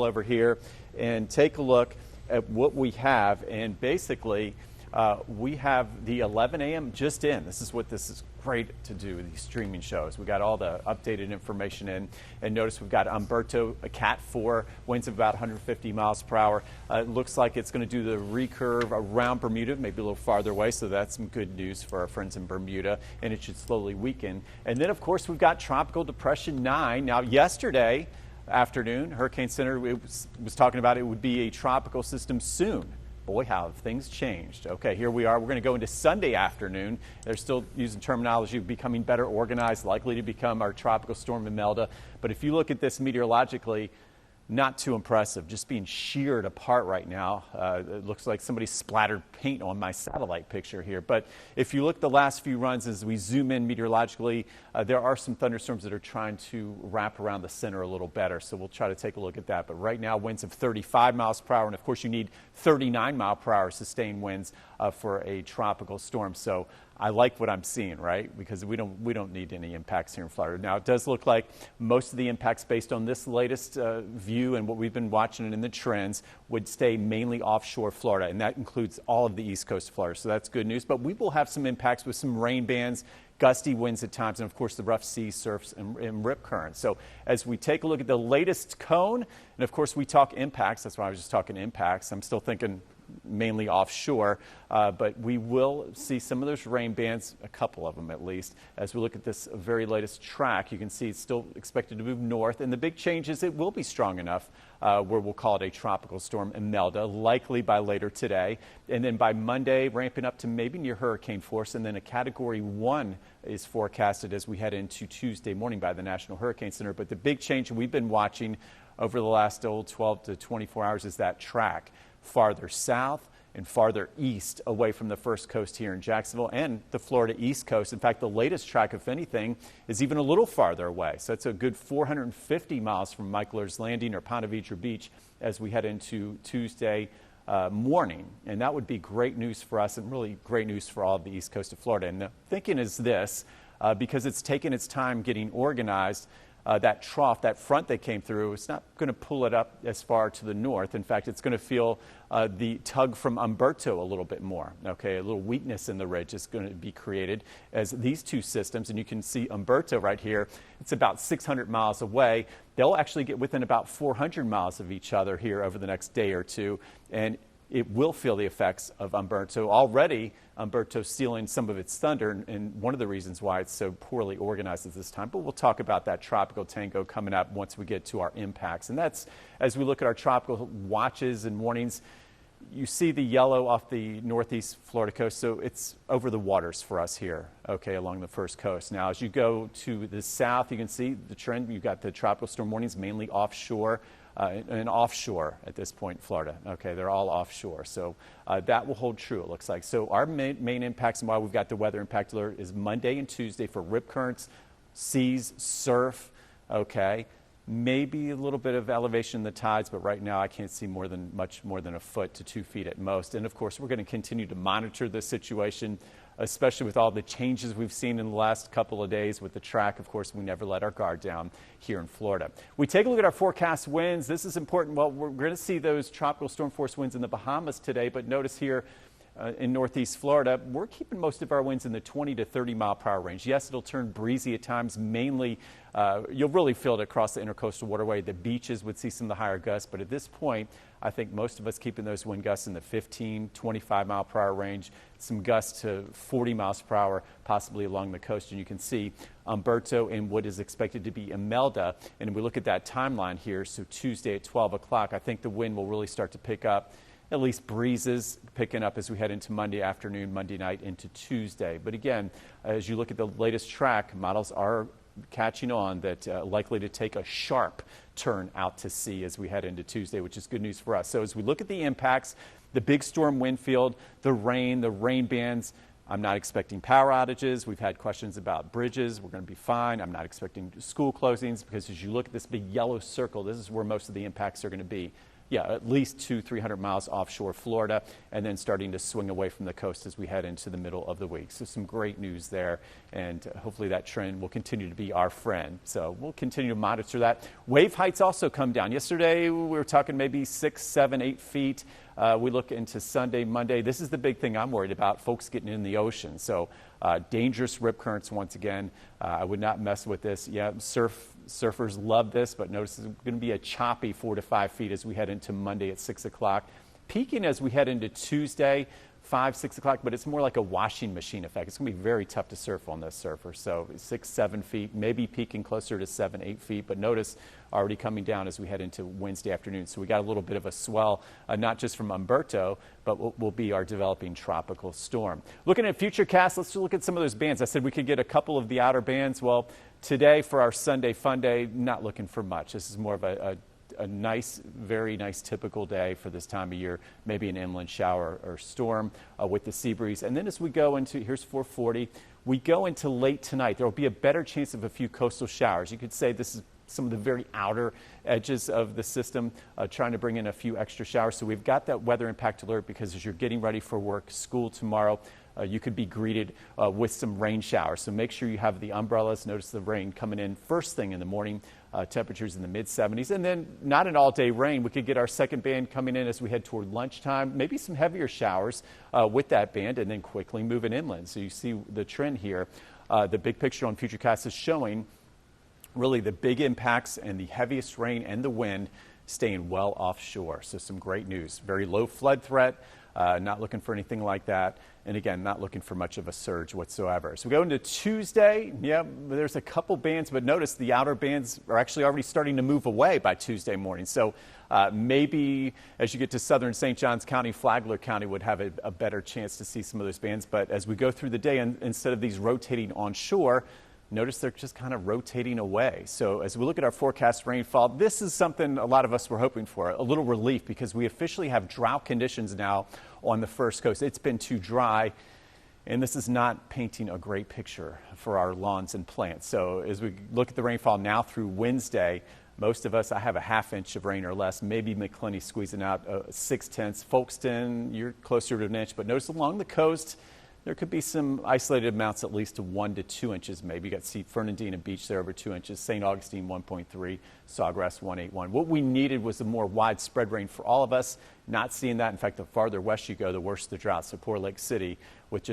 over here and take a look at what we have. And basically, we have the 11 a.m. just in. This is great to do, these streaming shows. We got all the updated information in. And notice we've got Umberto, a Cat 4, winds of about 150 miles per hour. It looks like it's going to do the recurve around Bermuda, maybe a little farther away. So that's some good news for our friends in Bermuda. And it should slowly weaken. And then, of course, we've got Tropical Depression 9. Now, yesterday afternoon, Hurricane Center was talking about it would be a tropical system soon. Boy, how have things changed. Okay, here we are. We're going to go into Sunday afternoon. They're still using terminology of becoming better organized, likely to become our tropical storm Imelda. But if you look at this meteorologically, not too impressive, just being sheared apart right now. It looks like somebody splattered paint on my satellite picture here. But if you look at the last few runs as we zoom in meteorologically, there are some thunderstorms that are trying to wrap around the center a little better. So we'll try to take a look at that. But right now, winds of 35 miles per hour. And of course, you need 39 mile per hour sustained winds for a tropical storm. So I like what I'm seeing, right? Because we don't need any impacts here in Florida. Now, it does look like most of the impacts based on this latest view and what we've been watching in the trends would stay mainly offshore Florida, and that includes all of the east coast of Florida. So that's good news. But we will have some impacts with some rain bands, gusty winds at times, and of course the rough sea surfs and rip currents. So as we take a look at the latest cone, and of course we talk impacts, that's why I was just talking impacts. I'm still thinking mainly offshore, but we will see some of those rain bands, a couple of them at least. As we look at this very latest track, you can see it's still expected to move north, and the big change is it will be strong enough where we'll call it a tropical storm Imelda, likely by later today, and then by Monday ramping up to maybe near hurricane force, and then a Category 1 is forecasted as we head into Tuesday morning by the National Hurricane Center. But the big change we've been watching over the last 12 to 24 hours is that track farther south and farther east away from the first coast here in Jacksonville and the Florida East Coast. In fact, the latest track, if anything, is even a little farther away. So it's a good 450 miles from Michaeler's Landing or Ponte Vedra Beach as we head into Tuesday morning. And that would be great news for us and really great news for all of the east coast of Florida. And the thinking is this, because it's taken its time getting organized, that trough, that front that came through, it's not going to pull it up as far to the north. In fact, it's going to feel the tug from Umberto a little bit more. Okay, a little weakness in the ridge is going to be created as these two systems, and you can see Umberto right here. It's about 600 miles away. They'll actually get within about 400 miles of each other here over the next day or two, and it will feel the effects of Umberto. Already, Umberto's stealing some of its thunder, and one of the reasons why it's so poorly organized at this time. But we'll talk about that tropical tango coming up once we get to our impacts. And that's, as we look at our tropical watches and warnings, you see the yellow off the northeast Florida coast, so it's over the waters for us here, okay, along the first coast. Now, as you go to the south, you can see the trend. You've got the tropical storm warnings mainly offshore. And offshore at this point in Florida. Okay, they're all offshore. So that will hold true, it looks like. So our main impacts and why we've got the weather impact alert is Monday and Tuesday for rip currents, seas, surf, okay. Maybe a little bit of elevation in the tides, but right now I can't see much more than a foot to 2 feet at most. And of course, we're going to continue to monitor this situation, especially with all the changes we've seen in the last couple of days with the track. Of course, we never let our guard down here in Florida. We take a look at our forecast winds. This is important. Well, we're going to see those tropical storm force winds in the Bahamas today, but notice here in northeast Florida, we're keeping most of our winds in the 20 to 30 mile per hour range. Yes, it'll turn breezy at times, mainly you'll really feel it across the intercoastal waterway. The beaches would see some of the higher gusts, but at this point, I think most of us keeping those wind gusts in the 15, 25 mile per hour range, some gusts to 40 miles per hour, possibly along the coast. And you can see Umberto and what is expected to be Imelda. And we look at that timeline here, so Tuesday at 12 o'clock, I think the wind will really start to pick up. At least breezes picking up as we head into Monday afternoon, Monday night into Tuesday. But again, as you look at the latest track, models are catching on that likely to take a sharp turn out to sea as we head into Tuesday, which is good news for us. So as we look at the impacts, the big storm wind field, the rain bands, I'm not expecting power outages. We've had questions about bridges. We're going to be fine. I'm not expecting school closings because as you look at this big yellow circle, this is where most of the impacts are going to be. at least 200-300 miles offshore Florida, and then starting to swing away from the coast as we head into the middle of the week. So some great news there, and hopefully that trend will continue to be our friend. So we'll continue to monitor that. Wave heights also come down. Yesterday we were talking maybe 6, 7, 8 feet. We look into Sunday, Monday. This is the big thing I'm worried about, folks getting in the ocean. So dangerous rip currents once again. I would not mess with this. Yeah, surfers love this, but notice it's going to be a choppy 4 to 5 feet as we head into Monday at 6 o'clock. Peaking as we head into Tuesday, 5, 6 o'clock, but it's more like a washing machine effect. It's going to be very tough to surf on this surfer. So 6, 7 feet, maybe peaking closer to 7, 8 feet, but notice already coming down as we head into Wednesday afternoon. So we got a little bit of a swell, not just from Umberto, but will be our developing tropical storm. Looking at futurecasts, let's look at some of those bands. I said we could get a couple of the outer bands. Well, today for our Sunday fun day, not looking for much. This is more of a nice, very nice typical day for this time of year, maybe an inland shower or storm with the sea breeze. And then as we go into, here's 440, we go into late tonight, there will be a better chance of a few coastal showers. You could say this is some of the very outer edges of the system, trying to bring in a few extra showers. So we've got that weather impact alert because as you're getting ready for work, school tomorrow, you could be greeted with some rain showers. So make sure you have the umbrellas. Notice the rain coming in first thing in the morning, temperatures in the mid-70s. And then not an all-day rain. We could get our second band coming in as we head toward lunchtime, maybe some heavier showers with that band, and then quickly moving inland. So you see the trend here. The big picture on Futurecast is showing really the big impacts and the heaviest rain and the wind staying well offshore. So some great news. Very low flood threat. Not looking for anything like that. And again, not looking for much of a surge whatsoever. So we go into Tuesday. Yeah, there's a couple bands, but notice the outer bands are actually already starting to move away by Tuesday morning. So maybe as you get to southern St. Johns County, Flagler County would have a better chance to see some of those bands. But as we go through the day, and instead of these rotating onshore, notice they're just kind of rotating away. So as we look at our forecast rainfall, this is something a lot of us were hoping for, a little relief, because we officially have drought conditions now on the first coast. It's been too dry, and this is not painting a great picture for our lawns and plants. So as we look at the rainfall now through Wednesday, most of us, I have a ½ inch of rain or less, maybe McClenny squeezing out 6/10. Folkestone, you're closer to an inch, but notice along the coast, there could be some isolated amounts, at least to 1 to 2 inches maybe. You got Fernandina Beach there over 2 inches, St. Augustine 1.3, Sawgrass 181. What we needed was a more widespread rain for all of us. Not seeing that. In fact, the farther west you go, the worse the drought. So poor Lake City with just